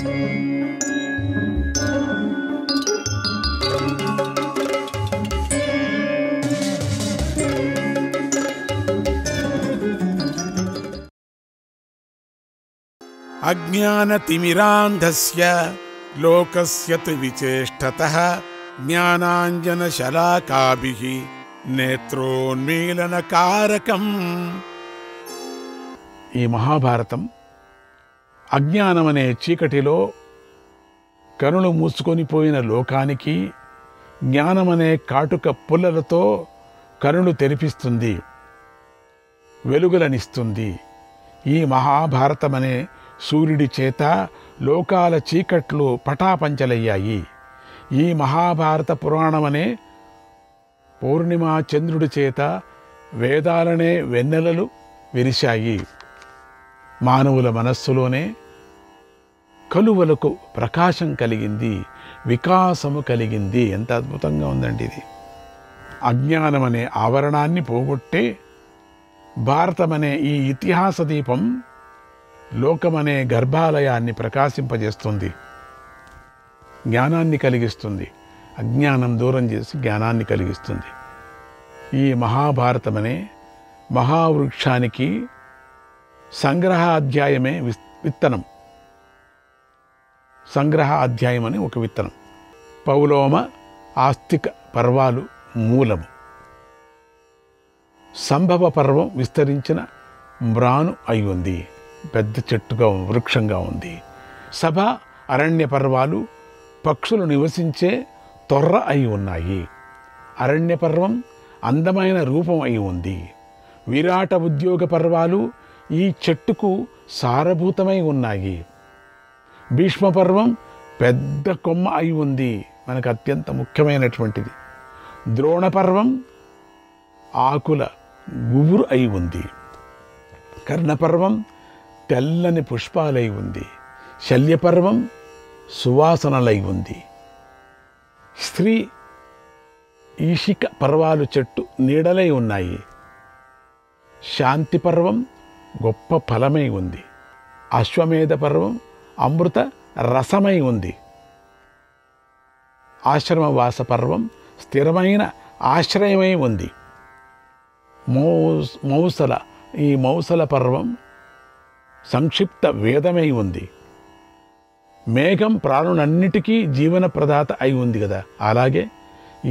అజ్ఞానతిమిరాంధస్య లోకస్య తు విచేష్టతః జ్ఞానాంజనశలాకాభిః నేత్రోన్మీలనకారకం. ఈ మహాభారతం అజ్ఞానమనే చీకటిలో కనులు మూసుకొని పోయిన లోకానికి జ్ఞానమనే కాటుక పుల్లలతో కనులు తెరిపిస్తుంది, వెలుగులనిస్తుంది. ఈ మహాభారతమనే సూర్యుడి చేత లోకాల చీకట్లు పటాపంచలయ్యాయి. ఈ మహాభారత పురాణమనే పౌర్ణిమా చంద్రుడి చేత వేదాలనే వెన్నెలలు విరిశాయి. మానవుల మనస్సులోనే కలువలకు ప్రకాశం కలిగింది, వికాసము కలిగింది. ఎంత అద్భుతంగా ఉందండి ఇది. అజ్ఞానమనే ఆవరణాన్ని పోగొట్టే భారతమనే ఈ ఇతిహాస దీపం లోకమనే గర్భాలయాన్ని ప్రకాశింపజేస్తుంది, జ్ఞానాన్ని కలిగిస్తుంది. అజ్ఞానం దూరం చేసి జ్ఞానాన్ని కలిగిస్తుంది. ఈ మహాభారతమనే మహావృక్షానికి సంగ్రహ అధ్యాయమే విత్తనం. సంగ్రహ అధ్యాయం అని ఒక విత్తనం. పౌలోమ ఆస్తిక పర్వాలు మూలము. సంభవ పర్వం విస్తరించిన మ్రాను అయి ఉంది, పెద్ద చెట్టుగా వృక్షంగా ఉంది. సభ అరణ్య పర్వాలు పక్షులు నివసించే తొర్ర అయి ఉన్నాయి. అరణ్య పర్వం అందమైన రూపం అయి ఉంది. విరాట ఉద్యోగ పర్వాలు ఈ చెట్టుకు సారభూతమై ఉన్నాయి. భీష్మ పర్వం పెద్ద కొమ్మ అయి ఉంది, మనకు అత్యంత ముఖ్యమైనటువంటిది. ద్రోణ పర్వం ఆకుల గుబురు అయి ఉంది. కర్ణపర్వం తెల్లని పుష్పాలై ఉంది. శల్యపర్వం సువాసనలై ఉంది. స్త్రీ ఈషిక పర్వాలు చెట్టు నీడలై ఉన్నాయి. శాంతి పర్వం గొప్ప ఫలమై ఉంది. అశ్వమేధ పర్వం అమృత రసమై ఉంది. ఆశ్రమవాస పర్వం స్థిరమైన ఆశ్రయమై ఉంది. ఈ మౌసల పర్వం సంక్షిప్త వేదమై ఉంది. మేఘం ప్రాణులన్నిటికీ జీవన ప్రదాత అయి ఉంది కదా, అలాగే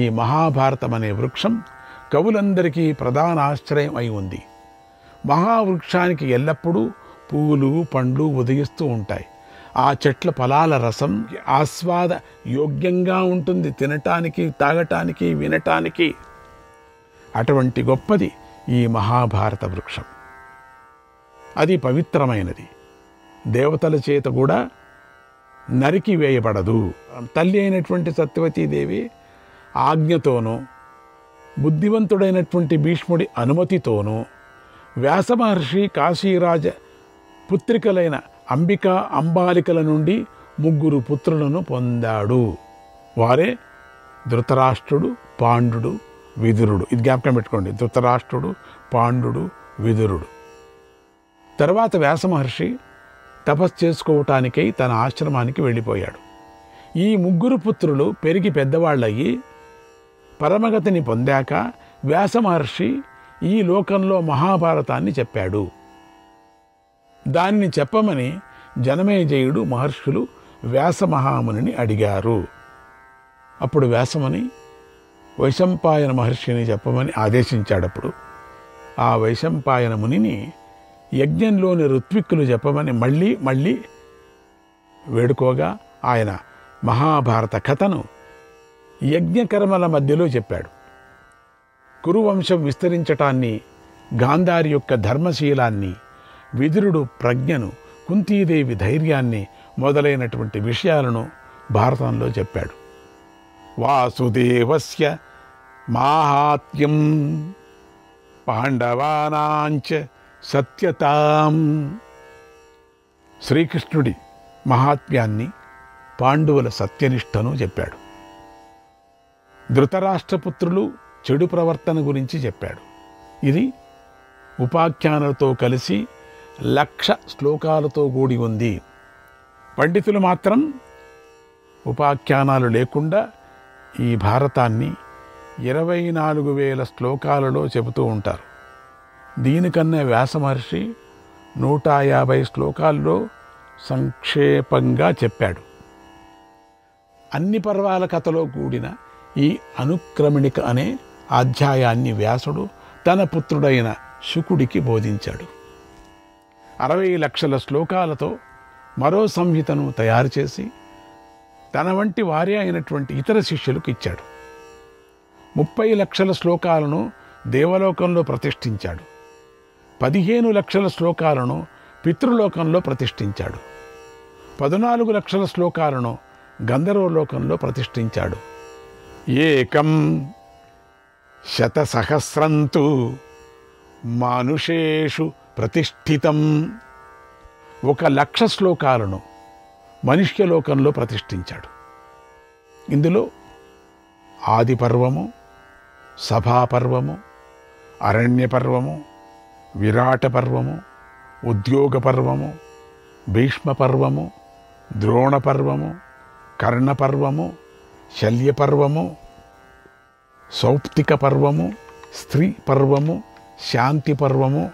ఈ మహాభారతం అనే వృక్షం కవులందరికీ ప్రధాన ఆశ్రయం అయి ఉంది. మహావృక్షానికి ఎల్లప్పుడూ పువ్వులు పండ్లు ఉదయిస్తూ ఉంటాయి. ఆ చెట్ల ఫలాల రసం ఆస్వాద యోగ్యంగా ఉంటుంది, తినటానికి, తాగటానికి, వినటానికి. అటువంటి గొప్పది ఈ మహాభారత వృక్షం. అది పవిత్రమైనది, దేవతల చేత కూడా నరికి వేయబడదు. తల్లి అయినటువంటి సత్యవతీదేవి ఆజ్ఞతోనూ బుద్ధివంతుడైనటువంటి భీష్ముడి అనుమతితోనూ వ్యాసమహర్షి కాశీరాజ పుత్రికలైన అంబిక అంబాలికల నుండి 3 పుత్రులను పొందాడు. వారే ధృతరాష్ట్రుడు, పాండుడు, విదురుడు. ఇది జ్ఞాపకం పెట్టుకోండి, ధృతరాష్ట్రుడు, పాండుడు, విదురుడు. తర్వాత వ్యాసమహర్షి తపస్సు చేసుకోవటానికై తన ఆశ్రమానికి వెళ్ళిపోయాడు. ఈ 3 పుత్రులు పెరిగి పెద్దవాళ్ళయ్యి పరమగతిని పొందాక వ్యాసమహర్షి ఈ లోకంలో మహాభారతాన్ని చెప్పాడు. దానిని చెప్పమని జనమేజయుడు మహర్షులు వ్యాసమహామునిని అడిగారు. అప్పుడు వ్యాసముని వైశంపాయన మహర్షిని చెప్పమని ఆదేశించాడప్పుడు ఆ వైశంపాయన మునిని యజ్ఞంలోని ఋత్విక్కులు చెప్పమని మళ్ళీ వేడుకోగా ఆయన మహాభారత కథను యజ్ఞకర్మల మధ్యలో చెప్పాడు. కురువంశం విస్తరించటాన్ని, గాంధారి యొక్క ధర్మశీలాన్ని, విదురుడు ప్రజ్ఞను, కుంతీదేవి ధైర్యాన్ని మొదలైనటువంటి విషయాలను భారతంలో చెప్పాడు. వాసుదేవస్య మాహాత్మ్యం పాండవానాంచ సత్యతాం. శ్రీకృష్ణుడి మహాత్మ్యాన్ని, పాండవుల సత్యనిష్టను చెప్పాడు. ధృతరాష్ట్రపుత్రులు చెడు ప్రవర్తన గురించి చెప్పాడు. ఇది ఉపాఖ్యానాలతో కలిసి 1,00,000 శ్లోకాలతో కూడి ఉంది. పండితులు మాత్రం ఉపాఖ్యానాలు లేకుండా ఈ భారతాన్ని 24,000 శ్లోకాలలో చెబుతూ ఉంటారు. దీనికన్నా వ్యాస మహర్షి 150 శ్లోకాల్లో సంక్షేపంగా చెప్పాడు. అన్ని పర్వాల కథలో కూడిన ఈ అనుక్రమణిక అనే అధ్యాయాన్ని వ్యాసుడు తన పుత్రుడైన శుకుడికి బోధించాడు. 60 లక్షల శ్లోకాలతో మరో సంహితను తయారు చేసి తన వంటి వారే అయినటువంటి ఇతర శిష్యులకు ఇచ్చాడు. 30 లక్షల శ్లోకాలను దేవలోకంలో ప్రతిష్ఠించాడు. 15 లక్షల శ్లోకాలను పితృలోకంలో ప్రతిష్ఠించాడు. 14 లక్షల శ్లోకాలను గంధర్వలోకంలో ప్రతిష్ఠించాడు. ఏకం శతసహస్రంతు మానుషేషు ప్రతిష్ఠితం. 1,00,000 శ్లోకాలను మనుష్యలోకంలో ప్రతిష్ఠించాడు. ఇందులో ఆది పర్వము, సభాపర్వము, అరణ్య పర్వము, విరాట పర్వము, ఉద్యోగ పర్వము, భీష్మ పర్వము, ద్రోణ పర్వము, కర్ణ పర్వము, శల్య పర్వము, సౌప్తిక పర్వము, స్త్రీ పర్వము, శాంతి పర్వము,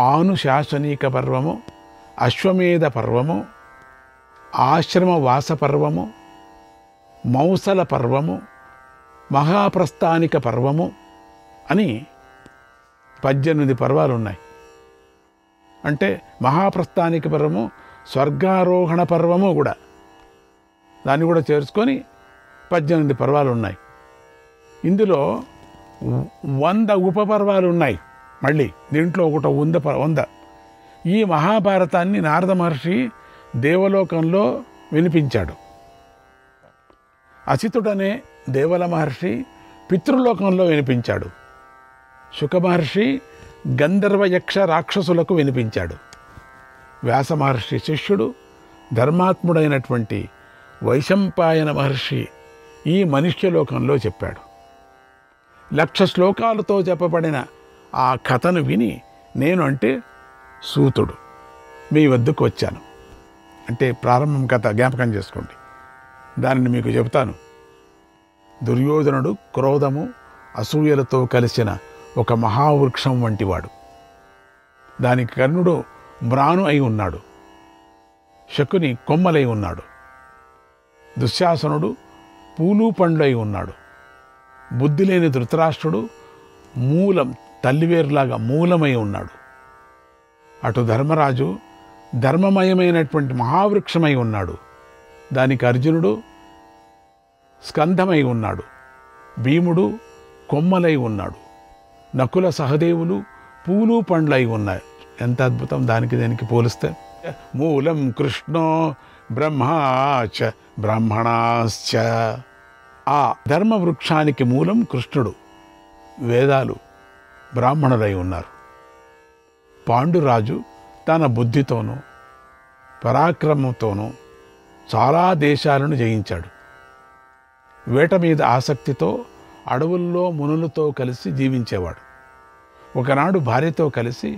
ఆనుశాసనిక పర్వము, అశ్వమేధ పర్వము, ఆశ్రమవాస పర్వము, మౌసల పర్వము, మహాప్రస్థానిక పర్వము అని 18 పర్వాలు ఉన్నాయి. అంటే మహాప్రస్థానిక పర్వము, స్వర్గారోహణ పర్వము కూడా, దాన్ని కూడా చేర్చుకొని 18 పర్వాలు ఉన్నాయి. ఇందులో 100 ఉపపర్వాలు ఉన్నాయి. మళ్ళీ దీంట్లో ఒకటి 100. ఈ మహాభారతాన్ని నారద మహర్షి దేవలోకంలో వినిపించాడు. అసితుడనే దేవల మహర్షి పితృలోకంలో వినిపించాడు. శుక మహర్షి గంధర్వ యక్ష రాక్షసులకు వినిపించాడు. వ్యాస మహర్షి శిష్యుడు ధర్మాత్ముడైనటువంటి వైశంపాయన మహర్షి ఈ మనుష్యలోకంలో చెప్పాడు. 1,00,000 శ్లోకాలతో చెప్పబడిన ఆ కథను విని నేను అంటే సూతుడు మీ వద్దకు వచ్చాను. అంటే ప్రారంభం కథ జ్ఞాపకం చేసుకోండి, దానిని మీకు చెబుతాను. దుర్యోధనుడు క్రోధము అసూయలతో కలిసిన ఒక మహావృక్షం వంటివాడు. దానికి కర్ణుడు మ్రాను అయి ఉన్నాడు. శకుని కొమ్మలై ఉన్నాడు. దుశ్శాసనుడు పూలు పండ్లు అయి ఉన్నాడు. బుద్ధి లేని ధృతరాష్ట్రుడు మూలం తల్లివేరులాగా మూలమై ఉన్నాడు. అటు ధర్మరాజు ధర్మమయమైనటువంటి మహావృక్షమై ఉన్నాడు. దానికి అర్జునుడు స్కంధమై ఉన్నాడు. భీముడు కొమ్మలై ఉన్నాడు. నకుల సహదేవులు పూలు పండ్లై ఉన్నాయి. ఎంత అద్భుతం దానికి దేనికి పోలిస్తే. మూలం కృష్ణో బ్రహ్మాచ బ్రాహ్మణాశ్చ. ఆ ధర్మ వృక్షానికి మూలం కృష్ణుడు, వేదాలు, బ్రాహ్మణులై ఉన్నారు. పాండురాజు తన బుద్ధితోనూ పరాక్రమంతోనూ చాలా దేశాలను జయించాడు. వేట మీద ఆసక్తితో అడవుల్లో మునులతో కలిసి జీవించేవాడు. ఒకనాడు భార్యతో కలిసి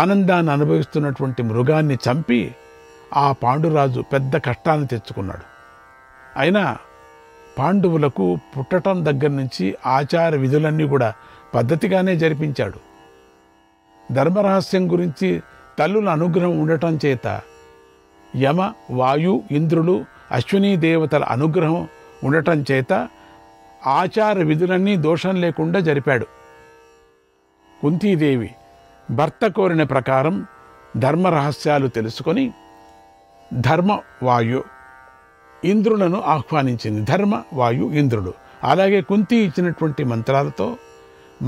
ఆనందాన్ని అనుభవిస్తున్నటువంటి మృగాన్ని చంపి ఆ పాండురాజు పెద్ద కష్టాన్ని తెచ్చుకున్నాడు. అయినా పాండవులకు పుట్టటం దగ్గర నుంచి ఆచార విధులన్నీ కూడా పద్ధతిగానే జరిపించాడు. ధర్మరహస్యం గురించి తల్లుల అనుగ్రహం ఉండటం చేత యమ, వాయు, ఇంద్రులు, అశ్వినీ దేవతల అనుగ్రహం ఉండటం చేత ఆచార విధులన్నీ దోషం లేకుండా జరిపాడు. కుంతీదేవి భర్త కోరిన ప్రకారం ధర్మరహస్యాలు తెలుసుకొని ధర్మ, వాయు, ఇంద్రులను ఆహ్వానించింది. ధర్మ, వాయు, ఇంద్రుడు. అలాగే కుంతి ఇచ్చినటువంటి మంత్రాలతో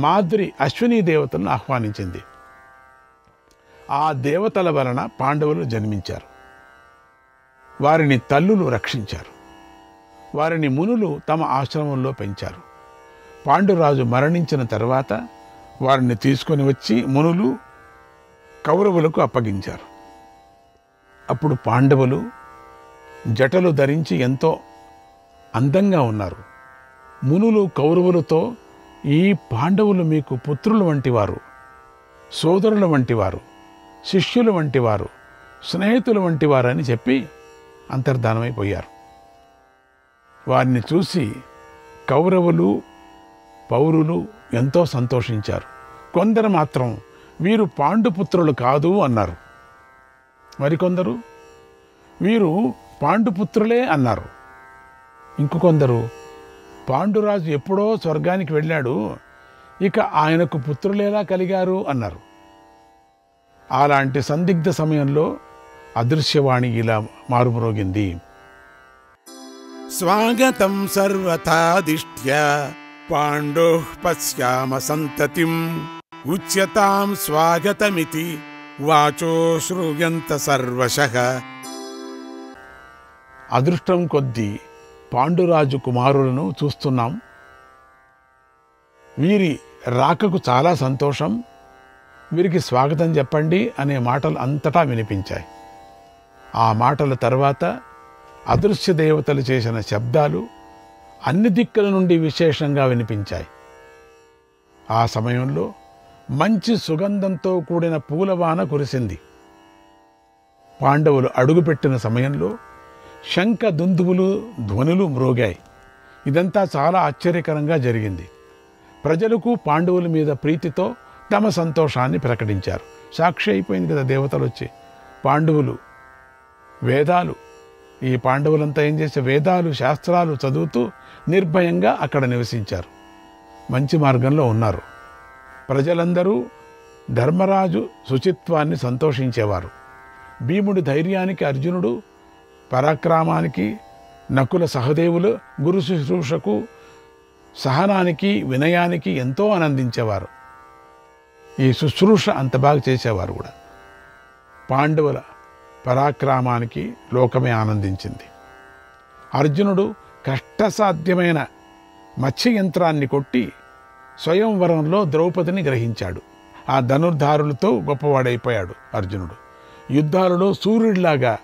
మాధురి అశ్వినీ దేవతలను ఆహ్వానించింది. ఆ దేవతల వలన పాండవులు జన్మించారు. వారిని తల్లులు రక్షించారు. వారిని మునులు తమ ఆశ్రమంలో పెంచారు. పాండురాజు మరణించిన తర్వాత వారిని తీసుకొని వచ్చి మునులు కౌరవులకు అప్పగించారు. అప్పుడు పాండవులు జటలు ధరించి ఎంతో అందంగా ఉన్నారు. మునులు కౌరవులతో, ఈ పాండవులు మీకు పుత్రులు వంటివారు, సోదరుల వంటివారు, శిష్యుల వంటివారు, స్నేహితులు వంటి వారని చెప్పి అంతర్ధానమైపోయారు. వారిని చూసి కౌరవులు పౌరులు ఎంతో సంతోషించారు. కొందరు మాత్రం వీరు పాండుపుత్రులు కాదు అన్నారు. మరికొందరు వీరు పాండుపుత్రులే అన్నారు. ఇంకొందరు పాండురాజు ఎప్పుడో స్వర్గానికి వెళ్ళాడు, ఇక ఆయనకు పుత్రులేలా కలిగారు అన్నారు. అలాంటి సందిగ్ధ సమయంలో అదృశ్యవాణి ఇలా మారుమ్రోగింది. స్వాగతం సర్వథాదిష్ట్య పాండోః పశ్యామ సంతతిం ఉచ్యతాం స్వాగతమితి వాచో శ్రూయంత సర్వశః. అదృష్టం కొద్దీ పాండురాజు కుమారులను చూస్తున్నాం. వీరి రాకకు చాలా సంతోషం, వీరికి స్వాగతం చెప్పండి అనే మాటలు అంతటా వినిపించాయి. ఆ మాటల తర్వాత అదృశ్య దేవతలు చేసిన శబ్దాలు అన్ని దిక్కుల నుండి విశేషంగా వినిపించాయి. ఆ సమయంలో మంచి సుగంధంతో కూడిన పూలవాన కురిసింది. పాండవులు అడుగుపెట్టిన సమయంలో శంఖ దుందువులు ధ్వనులు మ్రోగాయి. ఇదంతా చాలా ఆశ్చర్యకరంగా జరిగింది. ప్రజలకు పాండవుల మీద ప్రీతితో తమ సంతోషాన్ని ప్రకటించారు. సాక్షి అయిపోయింది కదా దేవతలు వచ్చి. పాండవులు వేదాలు, ఈ పాండవులంతా ఏం చేసే వేదాలు శాస్త్రాలు చదువుతూ నిర్భయంగా అక్కడ నివసించారు. మంచి మార్గంలో ఉన్నారు. ప్రజలందరూ ధర్మరాజు శుచిత్వాన్ని సంతోషించేవారు. భీముడి ధైర్యానికి, అర్జునుడు పరాక్రమానికి, నకుల సహదేవులు గురు శుశ్రూషకు, సహనానికి, వినయానికి ఎంతో ఆనందించేవారు. ఈ శుశ్రూష అంత బాగా చేసేవారు కూడా. పాండవుల పరాక్రమానికి లోకమే ఆనందించింది. అర్జునుడు కష్టసాధ్యమైన మత్స్య యంత్రాన్ని కొట్టి స్వయంవరంలో ద్రౌపదిని గ్రహించాడు. ఆ ధనుర్ధారులతో గొప్పవాడైపోయాడు అర్జునుడు. యుద్ధాలలో సూర్యుడిలాగా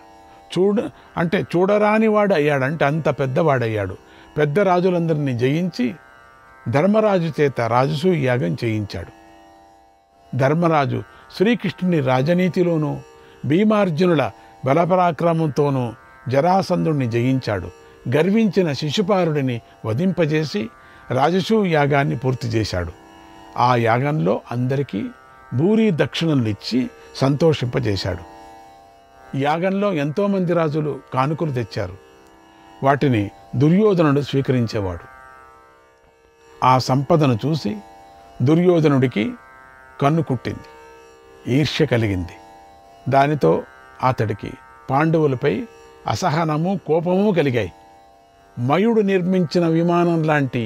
చూడరాని వాడు అయ్యాడంటే అంత పెద్దవాడయ్యాడు. పెద్ద రాజులందరినీ జయించి ధర్మరాజు చేత రాజసూయ యాగం చేయించాడు. ధర్మరాజు శ్రీకృష్ణుని రాజనీతిలోనూ భీమార్జునుల బలపరాక్రమంతోనూ జరాసంధుణ్ణి జయించాడు. గర్వించిన శిశుపాలుడిని వధింపజేసి రాజసూయ యాగాన్ని పూర్తి చేశాడు. ఆ యాగంలో అందరికీ భూరి దక్షిణలు ఇచ్చి సంతోషింపజేశాడు. యాగంలో ఎంతోమంది రాజులు కానుకలు తెచ్చారు. వాటిని దుర్యోధనుడు స్వీకరించేవాడు. ఆ సంపదను చూసి దుర్యోధనుడికి కన్ను కుట్టింది, ఈర్ష్య కలిగింది. దానితో అతడికి పాండవులపై అసహనము, కోపము కలిగాయి. మయుడు నిర్మించిన విమానం లాంటి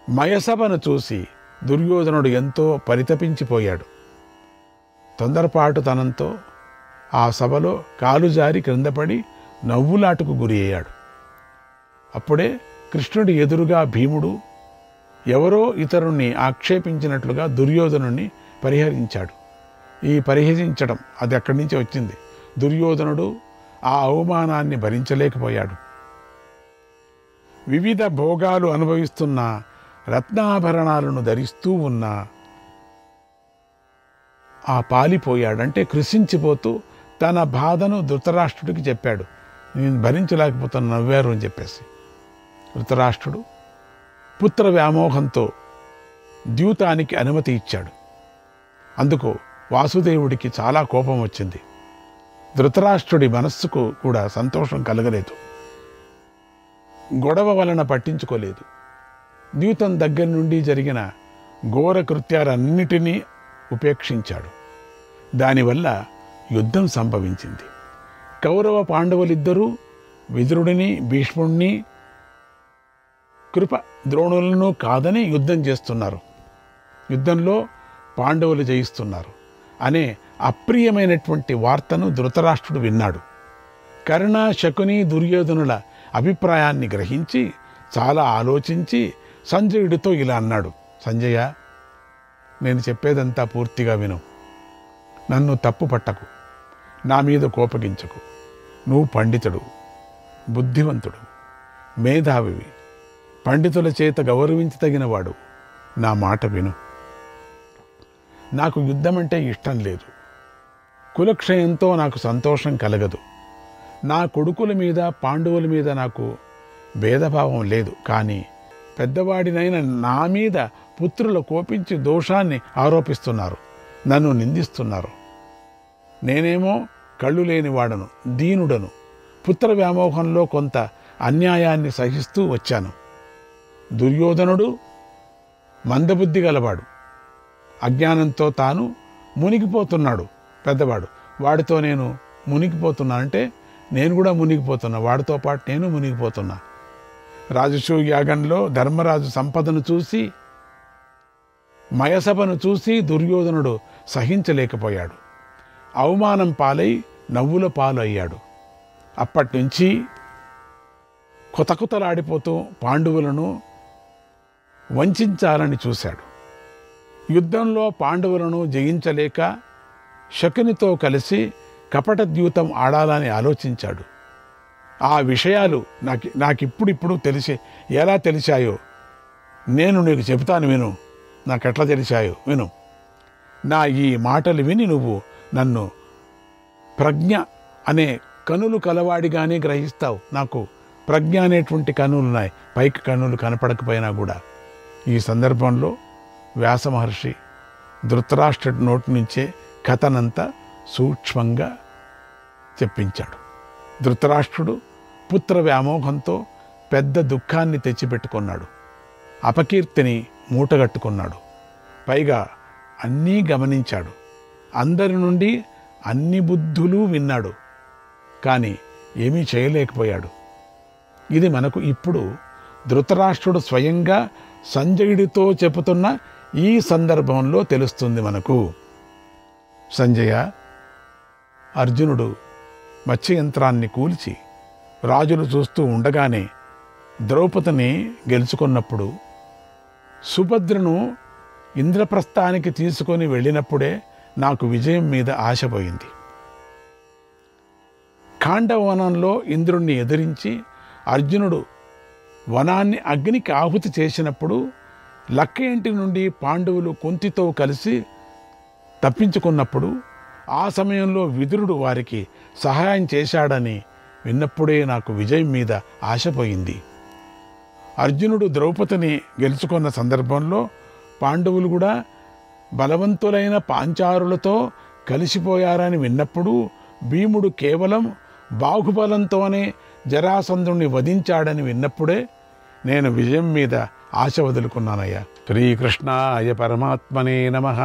మయసభను చూసి దుర్యోధనుడు ఎంతో పరితపించిపోయాడు. తొందరపాటుతనంతో ఆ సభలో కాలు జారి క్రిందపడి నవ్వులాటకు గురి అయ్యాడు. అప్పుడే కృష్ణుడి ఎదురుగా భీముడు ఎవరో ఇతరుణ్ణి ఆక్షేపించినట్లుగా దుర్యోధనుణ్ణి పరిహరించాడు. ఈ పరిహరించడం అది అక్కడి నుంచి వచ్చింది. దుర్యోధనుడు ఆ అవమానాన్ని భరించలేకపోయాడు. వివిధ భోగాలు అనుభవిస్తున్న, రత్నాభరణాలను ధరిస్తూ ఉన్న ఆ పాలిపోయాడంటే కృషించిపోతూ తన బాధను ధృతరాష్ట్రుడికి చెప్పాడు. నేను భరించలేకపోతున్నా, నవ్వారు అని చెప్పేసి. ధృతరాష్ట్రుడు పుత్ర వ్యామోహంతో ద్యూతానికి అనుమతి ఇచ్చాడు. అందుకు వాసుదేవుడికి చాలా కోపం వచ్చింది. ధృతరాష్ట్రుడి మనస్సుకు కూడా సంతోషం కలగలేదు. గొడవ వలన పట్టించుకోలేదు. ద్యూతం దగ్గర నుండి జరిగిన ఘోర కృత్యాలన్నిటినీ ఉపేక్షించాడు. దానివల్ల యుద్ధం సంభవించింది. కౌరవ పాండవులిద్దరూ విదురుడిని, భీష్ముడిని, కృప ద్రోణులను కాదని యుద్ధం చేస్తున్నారు. యుద్ధంలో పాండవులు జయిస్తున్నారు అనే అప్రియమైనటువంటి వార్తను ధృతరాష్ట్రుడు విన్నాడు. కర్ణ, శకుని, దుర్యోధనుల అభిప్రాయాన్ని గ్రహించి చాలా ఆలోచించి సంజయుడితో ఇలా అన్నాడు. సంజయ, నేను చెప్పేదంతా పూర్తిగా విను. నన్ను తప్పు పట్టకు, నా మీద కోపగించకు. నువ్వు పండితుడు, బుద్ధివంతుడు, మేధావివి, పండితుల చేత గౌరవించదగినవాడు. నా మాట విను. నాకు యుద్ధం అంటే ఇష్టం లేదు. కులక్షయంతో నాకు సంతోషం కలగదు. నా కొడుకుల మీద పాండవుల మీద నాకు భేదభావం లేదు. కానీ పెద్దవాడినైన నా మీద పుత్రులు కోపించి దోషాన్ని ఆరోపిస్తున్నారు, నన్ను నిందిస్తున్నారు. నేనేమో కళ్ళు లేనివాడను, దీనుడను. పుత్ర వ్యామోహంలో కొంత అన్యాయాన్ని సహిస్తూ వచ్చాను. దుర్యోధనుడు మందబుద్ధి గలవాడు, అజ్ఞానంతో తాను మునిగిపోతున్నాడు. పెద్దవాడు, వాడితో నేను మునిగిపోతున్నానంటే నేను కూడా మునిగిపోతున్నా, వాడితో పాటు నేను మునిగిపోతున్నా. రాజసూయ యాగంలో ధర్మరాజు సంపదను చూసి, మయసభను చూసి దుర్యోధనుడు సహించలేకపోయాడు. అవమానం పాలై నవ్వుల పాలు అయ్యాడు. అప్పటినుంచి కొతకొతలాడిపోతూ పాండవులను వంచాలని చూశాడు. యుద్ధంలో పాండవులను జయించలేక శకునితో కలిసి కపటద్యూతం ఆడాలని ఆలోచించాడు. ఆ విషయాలు నాకిప్పుడు ఎలా తెలిసాయో నేను నీకు చెబుతాను, విను. నాకెట్లా తెలిసాయో విను. నా ఈ మాటలు విని నువ్వు నన్ను ప్రజ్ఞ అనే కనులు కలవాడిగానే గ్రహిస్తావు. నాకు ప్రజ్ఞ అనేటువంటి కనులున్నాయి, పైకి కన్నులు కనపడకపోయినా కూడా. ఈ సందర్భంలో వ్యాస మహర్షి ధృతరాష్ట్రుడి నోటి నుంచే కథనంతా సూక్ష్మంగా చెప్పించాడు. ధృతరాష్ట్రుడు పుత్ర వ్యామోహంతో పెద్ద దుఃఖాన్ని తెచ్చిపెట్టుకున్నాడు. అపకీర్తిని మూటగట్టుకున్నాడు. పైగా అన్నీ గమనించాడు. అందరి నుండి అన్ని బుద్ధులు విన్నాడు. కానీ ఏమీ చేయలేకపోయాడు. ఇది మనకు ఇప్పుడు ధృతరాష్ట్రుడు స్వయంగా సంజయుడితో చెబుతున్న ఈ సందర్భంలో తెలుస్తుంది మనకు. సంజయ, అర్జునుడు మత్స్యయంత్రాన్ని కూల్చి రాజులు చూస్తూ ఉండగానే ద్రౌపదిని గెలుచుకున్నప్పుడు, సుభద్రను ఇంద్రప్రస్థానికి తీసుకొని వెళ్ళినప్పుడే నాకు విజయం మీద ఆశపోయింది. ఖాండవనంలో ఇంద్రుణ్ణి ఎదిరించి అర్జునుడు వనాన్ని అగ్నికి ఆహుతి చేసినప్పుడు లక్క ఇంటి నుండి పాండవులు కుంతితో కలిసి తప్పించుకున్నప్పుడు, ఆ సమయంలో విదురుడు వారికి సహాయం చేశాడని విన్నప్పుడే నాకు విజయం మీద ఆశపోయింది. అర్జునుడు ద్రౌపదిని గెలుచుకున్న సందర్భంలో పాండవులు కూడా బలవంతులైన పాంచారులతో కలిసిపోయారని విన్నప్పుడు, భీముడు కేవలం బాహుబలంతోనే జరాసంధుణ్ణి వధించాడని విన్నప్పుడే నేను విజయం మీద ఆశ వదులుకున్నానయ్యా. శ్రీకృష్ణాయ పరమాత్మనే నమః.